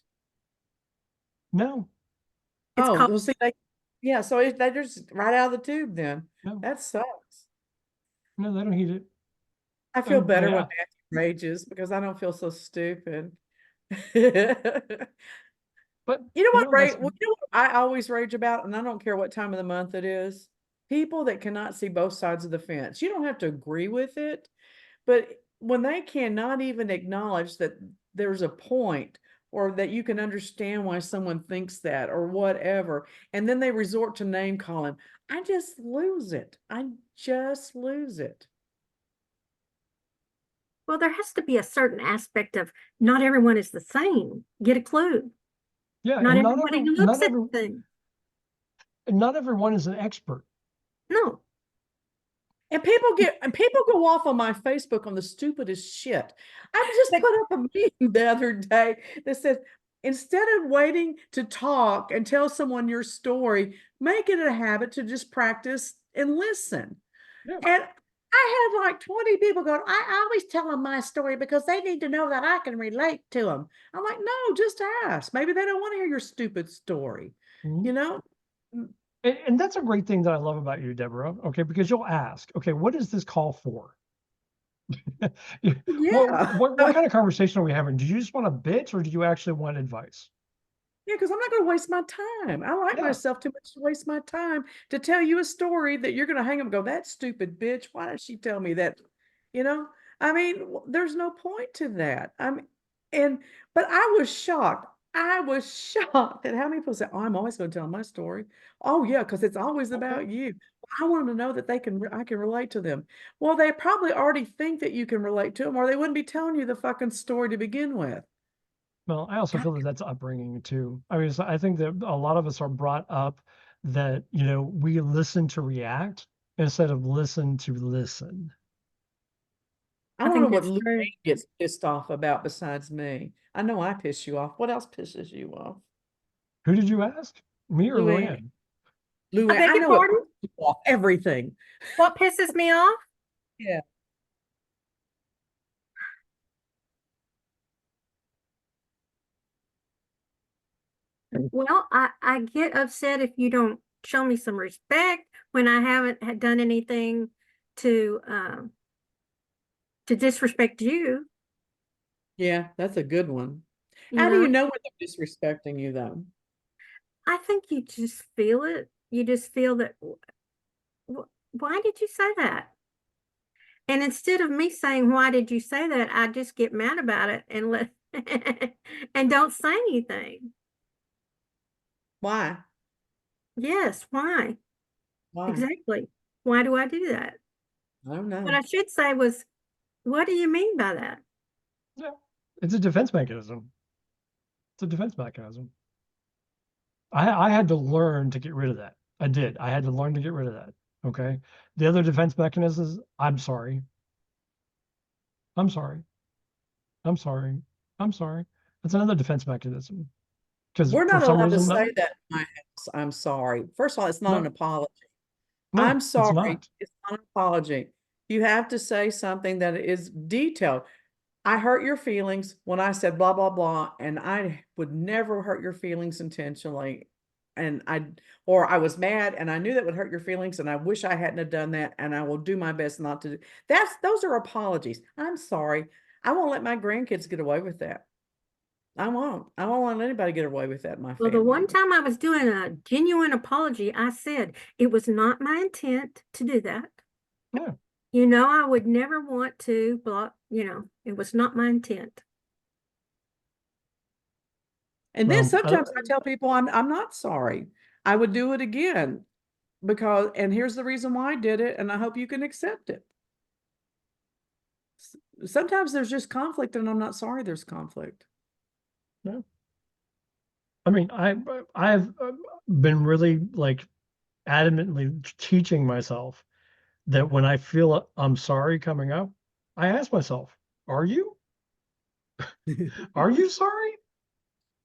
No,
It's
Oh,
called,
well, see, yeah, so they just right out of the tube then.
no,
That sucks.
no, they don't heat it.
I feel better when
Yeah,
Matthew rages because I don't feel so stupid. You
but
know what,
that's
Well, you know what I always rage about, and I don't care what time of the month it is? People that cannot see both sides of the fence. You don't have to agree with it, but when they cannot even acknowledge that there's a point or that you can understand why someone thinks that or whatever, and then they resort to name calling, I just lose it. I just lose it.
well, there has to be a certain aspect of not everyone is the same. Get a clue.
yeah,
Not everybody looks at things.
not everyone is an expert.
No.
And people go off on my Facebook on the stupidest shit. I just
But,
put up a meme the other day that said, instead of waiting to talk and tell someone your story, make it a habit to just practice and listen.
Yeah.
And I had like 20 people going, I always tell them my story because they need to know that I can relate to them. I'm like, no, just ask. Maybe they don't want to hear your stupid story.
Mhm.
You know,
And that's a great thing that I love about you, Deborah. Okay, because you'll ask, okay, what is this call for?
Yeah.
What kind of conversation are we having? Do you just want a bitch or do you actually want advice?
Yeah, because I'm not going to waste my time. I like
Yeah.
myself too much to waste my time to tell you a story that you're going to hang up and go, that stupid bitch. Why did she tell me that? You know, I mean, there's no point to that. And, but I was shocked. I was shocked at how many people say, oh, I'm always going to tell my story. Oh, yeah, because it's always
Okay.
about you. I want them to know that I can relate to them. Well, they probably already think that you can relate to them, or they wouldn't be telling you the fucking story to begin with.
Well, I also feel that that's upbringing too. I mean, so I think that a lot of us are brought up that, we listen to react instead of listen to listen.
I
I
want to know
think
what
that's
Luann
true.
gets pissed off about besides me. I know I piss you off. What else pisses you off?
Who did you ask? Me or
Luann,
Luann?
I
Luann,
beg
I
your
know it
pardon?
pisses you off. Everything.
What pisses me off?
Yeah.
Well, I get upset if you don't show me some respect when I haven't had done anything to to disrespect you,
Yeah, that's a good one.
you
How do you
know.
know when they're disrespecting you though?
I think you just feel it. You just feel that why did you say that? And instead of me saying why did you say that, I just get mad about it and let and don't say anything.
Why?
Yes, why?
Why?
Exactly. Why do I do that?
I don't
What
know.
I should say was, what do you mean by that?
Yeah. It's a defense mechanism. It's a defense mechanism. I had to learn to get rid of that. I did. I had to learn to get rid of that. Okay. The other defense mechanism is I'm sorry. I'm sorry. I'm sorry. I'm sorry. That's another defense mechanism. Because
We're
for
not
some
allowed to
reason,
say that in my house. I'm sorry. First of all, it's not an
no,
apology.
no,
I'm
it's
sorry.
not.
It's not an apology. You have to say something that is detailed. I hurt your feelings when I said blah, blah, blah, and I would never hurt your feelings intentionally. And or I was mad and I knew that would hurt your feelings and I wish I hadn't have done that. And I will do my best not to do those are apologies. I'm sorry. I won't let my grandkids get away with that. I won't. I won't let anybody get away with that in my
Well, the one
family.
time I was doing a genuine apology, I said it was not my intent to do that.
Yeah.
You know, I would never want to block, it was not my intent.
And then
Well,
sometimes I tell people I'm not sorry. I would do it again because and here's the reason why I did it, and I hope you can accept it. Sometimes there's just conflict, and I'm not sorry there's conflict.
no. I mean, I've been really like adamantly teaching myself that when I feel I'm sorry coming up, I ask myself, are you? Are you sorry?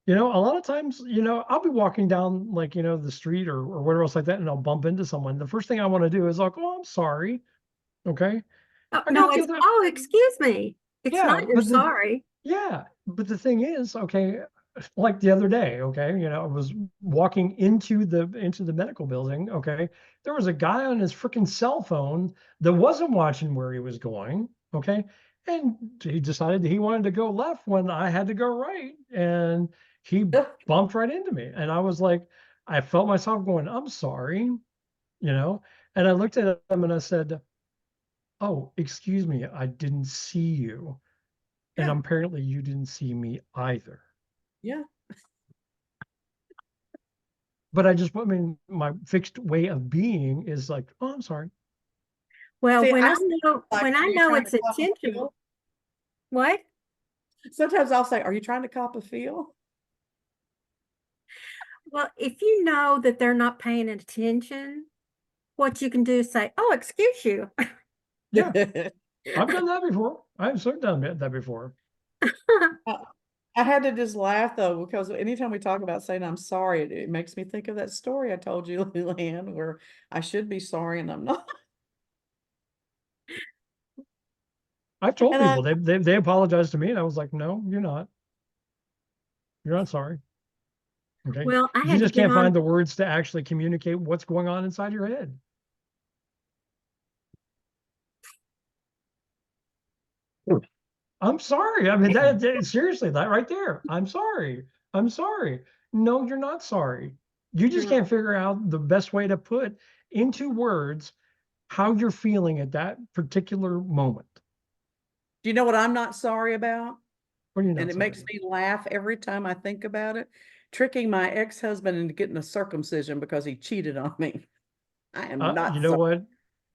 A lot of times, I'll be walking down like, the street or whatever else like that, and I'll bump into someone. The first thing I want to do is like, oh, I'm sorry. Okay.
Oh,
I
no,
got the
it's,
other,
oh, excuse me. It's
yeah,
not you're sorry.
but the thing is, okay, like the other day, okay, I was walking into the medical building, okay. There was a guy on his freaking cell phone that wasn't watching where he was going, okay. And he decided that he wanted to go left when I had to go right. And he bumped right into me. And I was like, I felt myself going, I'm sorry, And I looked at him and I said, oh, excuse me, I didn't see you. And
Yeah,
apparently you didn't see me either.
yeah.
But I mean, my fixed way of being is like, oh, I'm sorry.
Well,
See,
when
I
I
say,
know,
like,
when
are
I
you
know
trying to
it's
cop a
intentional,
feel?
what?
Sometimes I'll say, are you trying to cop a feel?
Well, if you know that they're not paying attention, what you can do is say, oh, excuse you.
Yeah, I've done that before. I've certainly done that before.
I I had to just laugh though, because anytime we talk about saying I'm sorry, it makes me think of that story I told you, Luann, where I should be sorry and I'm not.
I've told
And I
people they apologized to me, and I was like, no, you're not. You're not sorry. Okay.
Well, I
You
had to
just
get
can't
on.
find the words to actually communicate what's going on inside your head. I'm sorry. I mean, seriously, that right there. I'm sorry. I'm sorry. No, you're not sorry. You just
No.
can't figure out the best way to put into words how you're feeling at that particular moment.
Do you know what I'm not sorry about?
What are you
And
not
it
sorry
makes
about?
me laugh every time I think about it. Tricking my ex-husband into getting a circumcision because he cheated on me. I am
You
not
know
sorry.
what,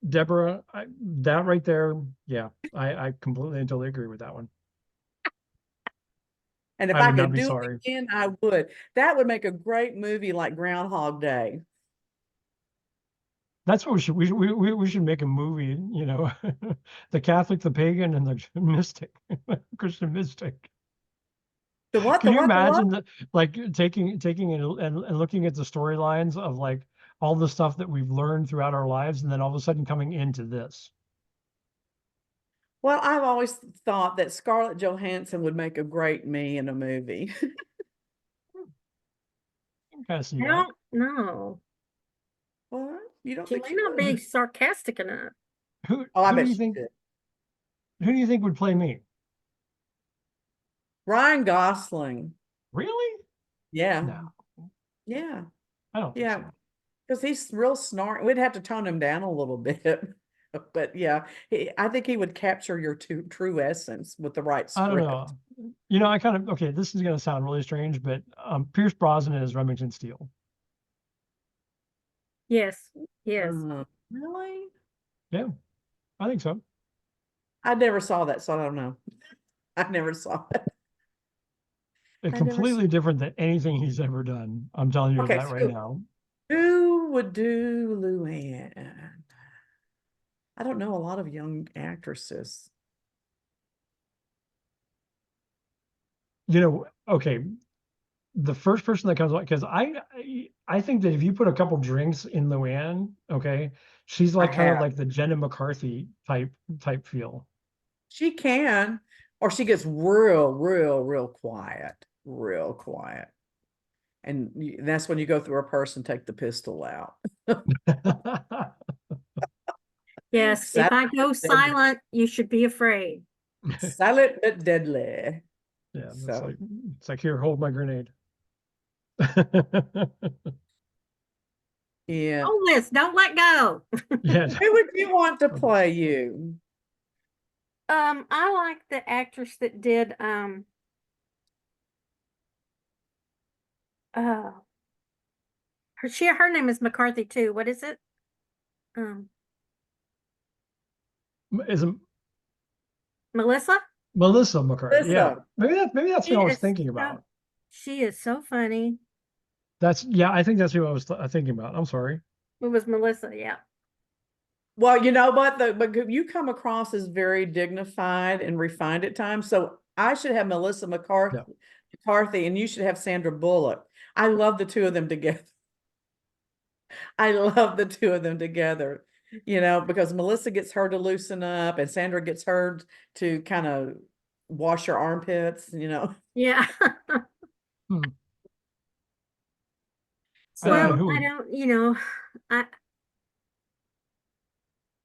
Deborah, that right there, yeah, I completely and totally agree with that one.
And if
I
I
would not
could
be
do it
sorry.
again, I would. That would make a great movie like Groundhog Day.
That's what we should make a movie, you know, the Catholic, the pagan, and the mystic, Christian mystic.
The what?
Can
The
you
what? The what?
imagine that, like taking and looking at the storylines of like all the stuff that we've learned throughout our lives, and then all of a sudden coming into this?
Well, I've always thought that Scarlett Johansson would make a great me in a movie.
I kind of see
I
that.
don't know.
What? You don't
She
think
may
she
not
would?
be sarcastic enough.
Oh, I
Who do
bet
you
she
think
could.
would play me?
Ryan Gosling.
Really?
Yeah.
No,
Yeah.
I don't think
Yeah.
so.
Because he's real smart. We'd have to tone him down a little bit. But yeah, I think he would capture your true essence with the right
I don't
script.
know. You know, I kind of okay. This is going to sound really strange, but Pierce Brosnan is Remington Steele.
Yes, yes.
Really?
Yeah, I think so.
I never saw that, so I don't know. I never saw it.
It's
I never saw.
completely different than anything he's ever done. I'm telling you
Okay,
that right
so
now.
who would do Luann? I don't know a lot of young actresses.
You know, okay, the first person that comes up because I think that if you put a couple drinks in Luann, okay, she's
I
like kind of
have.
like the Jenna McCarthy type feel.
She can, or she gets real quiet, real quiet. And that's when you go through her purse and take the pistol out.
Yes, if
Silent
I go
but deadly.
silent, you should be afraid.
Silent but deadly.
Yeah,
So,
it's like here, hold my grenade.
yeah.
Hold this, don't let go.
Yeah.
Who would you want to play you?
I like the actress that did uh her name is McCarthy too. What is it? Um
Is it
Melissa?
Melissa McCarthy? Yeah,
Listen,
maybe that's
She
what I was
is
thinking
so
about.
she is so funny.
I think that's who I was thinking about. I'm sorry.
It was Melissa, yeah.
well, you know what? But you come across as very dignified and refined at times. So I should have Melissa
Yeah.
McCarthy, and you should have Sandra Bullock. I love the two of them together. I love the two of them together, because Melissa gets her to loosen up and Sandra gets her to kind of wash her armpits.
Yeah.
Hmm. I don't know
Well,
So,
I
who.
don't,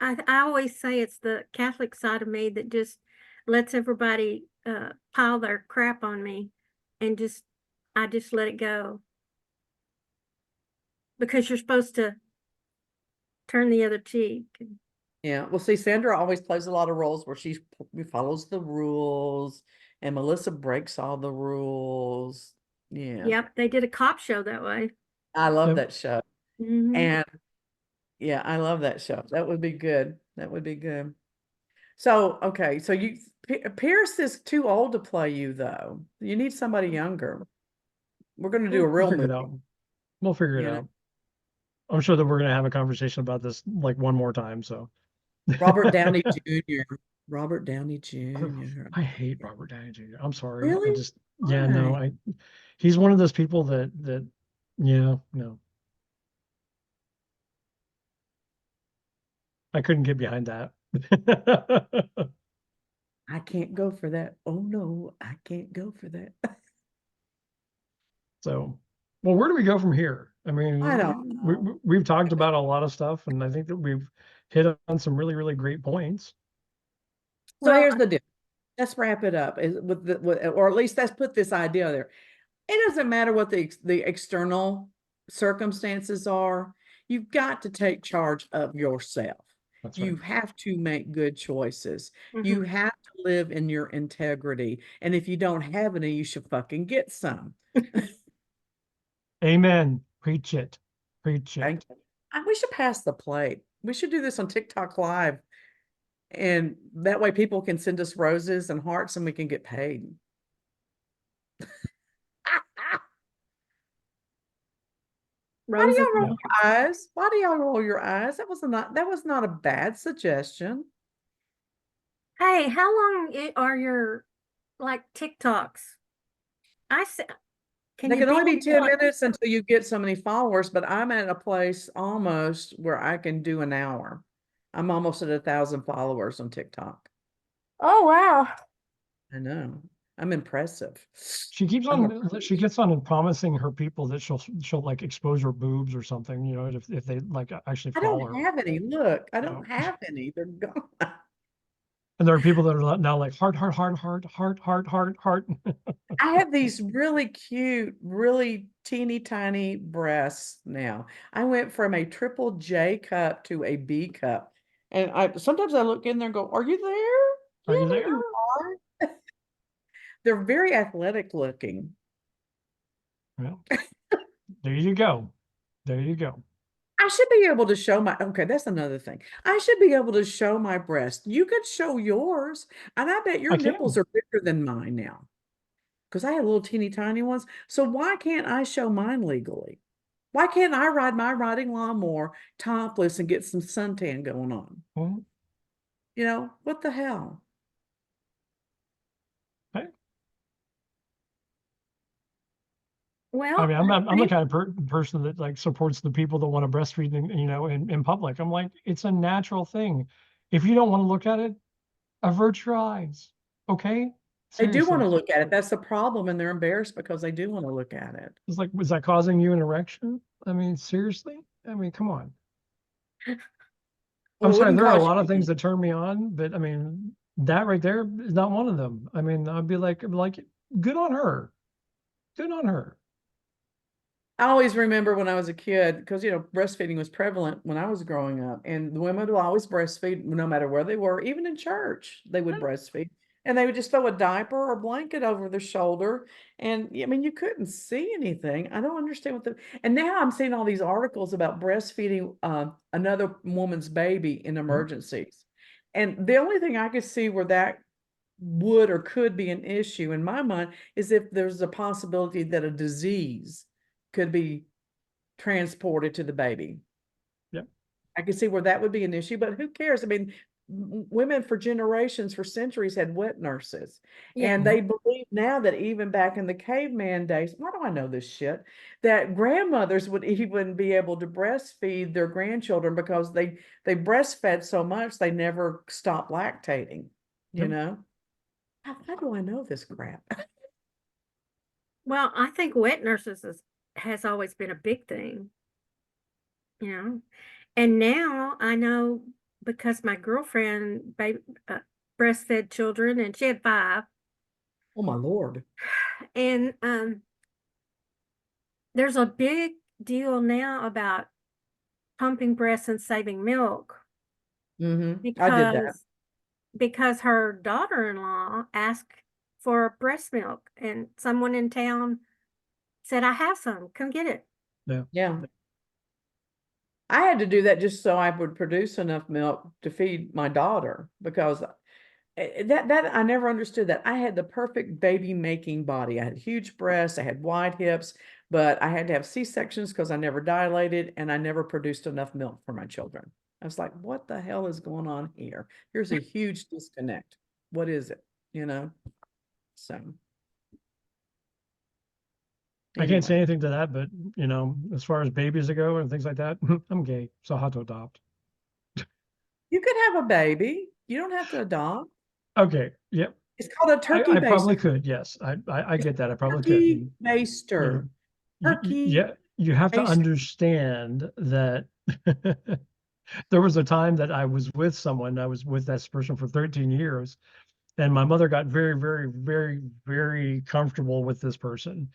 I I always say it's the Catholic side of me that just lets everybody pile their crap on me and I just let it go because you're supposed to turn the other cheek.
yeah. Well, see, Sandra always plays a lot of roles where she follows the rules and Melissa breaks all the rules. Yeah.
Yep, they did a cop show that way.
I love
Yep.
that show.
Hmm.
And yeah, I love that show. That would be good. That would be good. So, okay. So Pierce is too old to play you though. You need somebody younger. We're going to do a
We'll
real
figure it
movie,
out. We'll figure it
you know.
out. I'm sure that we're gonna have a conversation about this like one more time. So
Robert Downey Jr. Robert Downey Jr.
I hate Robert Downey Jr. I'm sorry.
Really?
Yeah, no,
Why?
he's one of those people that yeah, no, I couldn't get behind that.
I can't go for that. Oh no, I can't go for that.
So Well, where do we go from here? I
I
mean,
don't know.
we've talked about a lot of stuff, and I think that we've hit on some really, really great points.
So
Well,
here's the deal. Let's wrap it up or at least let's put this idea there. It doesn't matter what the external circumstances are. You've got to take charge of yourself.
That's right.
You have to make good choices. You
mhm.
have to live in your integrity. And if you don't have any, you should fucking get some.
Amen. Preach it. Preach it.
We should pass the plate. We should do this on TikTok Live. And that way people can send us roses and hearts and we can get paid. Why do
Roses.
y'all roll your eyes? Why do y'all roll your eyes? That was not a bad suggestion.
Hey, how long are your like TikToks? I said, can
They
you
can
be
only be
on
10
like,
minutes until you get so many followers, but I'm at a place almost where I can do an hour. I'm almost at 1,000 followers on TikTok.
oh wow.
I know. I'm impressive.
She keeps
I'm
on, she gets on and promising her people that she'll like expose her boobs or something, you know, if they like actually
I
follow
don't
her.
have any. Look, I
You know?
don't have any. They're gone.
And there are people that are now like heart, heart, heart, heart, heart, heart, heart, heart.
I have these really cute, really teeny tiny breasts now. I went from a triple J cup to a B cup. And I sometimes I look in there and go, "Are you there?"
Are
Yeah,
you
there
there?
you are. They're very athletic looking.
Well, there you go. There you go.
I should be able to show my, okay, that's another thing. I should be able to show my breast. You could show yours, and I bet your
I
nipples
can.
are bigger than mine now because I had little teeny tiny ones. So why can't I show mine legally? Why can't I ride my riding lawnmower topless and get some suntan going on?
Well,
What the hell?
hey, I
Well,
mean, I'm the kind of person that like supports the people that want to breastfeed, in public. I'm like, it's a natural thing. If you don't want to look at it, avert your eyes. Okay?
They do want
Seriously.
to look at it. That's the problem, and they're embarrassed because they do want to look at it.
It's like, was that causing you an erection? I mean, seriously? I mean, come on.
Well,
I'm
it
sorry,
wouldn't
there are a
cause
lot of
you.
things that turn me on, but I mean, that right there is not one of them. I mean, I'd be like, good on her. Good on her.
I always remember when I was a kid, because breastfeeding was prevalent when I was growing up, and the women would always breastfeed no matter where they were, even in church, they would breastfeed. And they would just throw a diaper or blanket over their shoulder. And I mean, you couldn't see anything. I don't understand and now I'm seeing all these articles about breastfeeding another woman's baby in
Mhm.
emergencies. And the only thing I could see where that would or could be an issue in my mind is if there's a possibility that a disease could be transported to the baby.
Yep.
I can see where that would be an issue, but who cares? I mean, women for generations, for centuries had wet nurses.
yeah.
And they believe now that even back in the caveman days, why do I know this shit? That grandmothers would even be able to breastfeed their grandchildren because they breastfed so much they never stopped lactating, you
Yep.
know? How do I know this crap?
Well, I think wet nurses has always been a big thing, you know. And now I know because my girlfriend breastfed children and she had 5.
Oh my Lord.
And there's a big deal now about pumping breasts and saving milk
I did that.
because her daughter-in-law asked for breast milk and someone in town said, I have some, come get it.
Yeah.
Yeah. I had to do that just so I would produce enough milk to feed my daughter because that I never understood that. I had the perfect baby making body. I had huge breasts, I had wide hips, but I had to have C-sections because I never dilated and I never produced enough milk for my children. I was like, what the hell is going on here? Here's a huge disconnect. What is it? So
I can't say
anyway,
anything to that, but as far as babies go and things like that, I'm gay, so how to adopt.
you could have a baby. You don't have to adopt.
Okay. Yep.
It's called a turkey
I probably
baster.
could. Yes. I get that. I probably could.
Turkey
You know,
baster. Turkey.
Yeah, you have to
Pastry.
understand that there was a time that I was with someone, I was with this person for 13 years, and my mother got very, very, very, very comfortable with this person.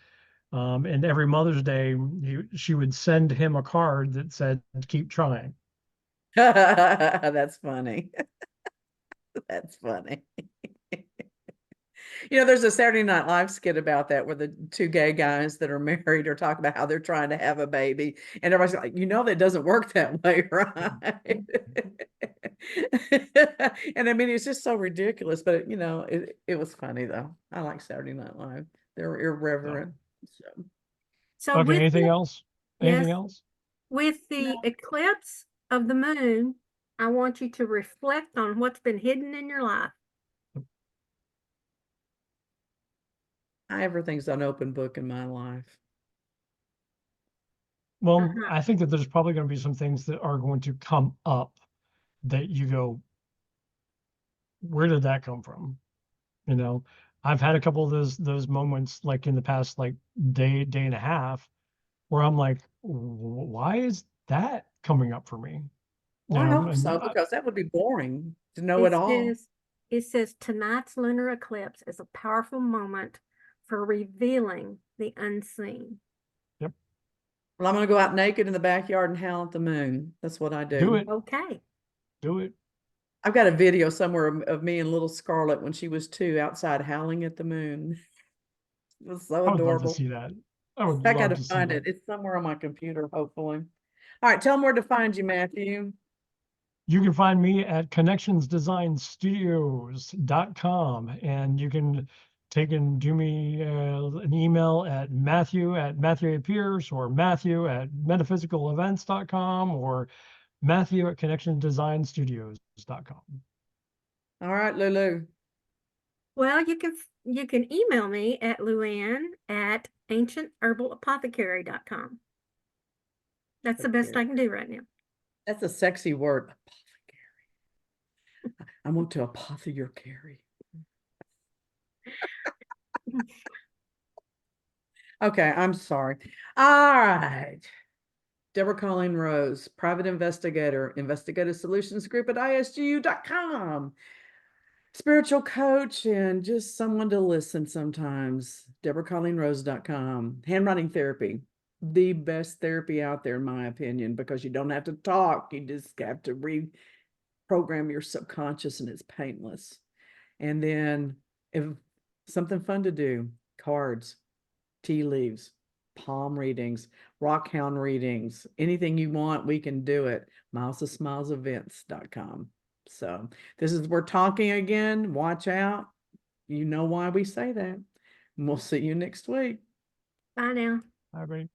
And every Mother's Day, she would send him a card that said, keep trying.
That's funny. That's funny. You know, there's a Saturday Night Live skit about that where the two gay guys that are married are talking about how they're trying to have a baby. And everybody's like, you know, that doesn't work that way, right? And I mean, it's just so ridiculous, but you know, it was funny though. I like Saturday Night Live. They're irreverent. So,
So
Okay,
with
anything
the,
else?
yes,
Anything else?
with the
no,
eclipse of the moon, I want you to reflect on what's been hidden in your life.
everything's an open book in my life.
Well,
Uh-huh.
I think that there's probably going to be some things that are going to come up that you go, where did that come from? You know, I've had a couple of those moments like in the past like day and a half where I'm like, why is that coming up for me?
Well, I hope
And
so, because that would be boring to know it
It
all.
says, it says tonight's lunar eclipse is a powerful moment for revealing the unseen.
yep,
Well, I'm going to go out naked in the backyard and howl at the moon. That's what I
do
do.
it,
Okay.
do it.
I've got a video somewhere of me and little Scarlett when she was 2 outside howling at the moon. It was so
I would love to
adorable.
see that. I would
I got
love
to
to see
find
that.
it. It's somewhere on my computer, hopefully. All right, tell them where to find you, Matthew.
You can find me at connectionsdesignstudios.com, and you can take and do me an email at Matthew A. Pierce, or Matthew at metaphysicalevents.com, or Matthew at connectionsdesignstudios.com.
All right, Lulu.
Well, you can email me at Luann at ancientherbalapothecary.com. That's the best I can do right now.
That's a sexy word. Apothecary. I want to apothecary. Okay, I'm sorry. All right. Deborah Colleen Rose, private investigator, investigative solutions group at isgu.com. Spiritual coach and just someone to listen sometimes. DeborahColleenRose.com. Handwriting therapy, the best therapy out there, in my opinion, because you don't have to talk. You just have to reprogram your subconscious and it's painless. And then if something fun to do, cards, tea leaves, palm readings, rockhound readings, anything you want, we can do it. milesofsmilesevents.com. So this is, we're talking again. Watch out. You know why we say that. And we'll see you next week.
Bye now.
Bye, everybody.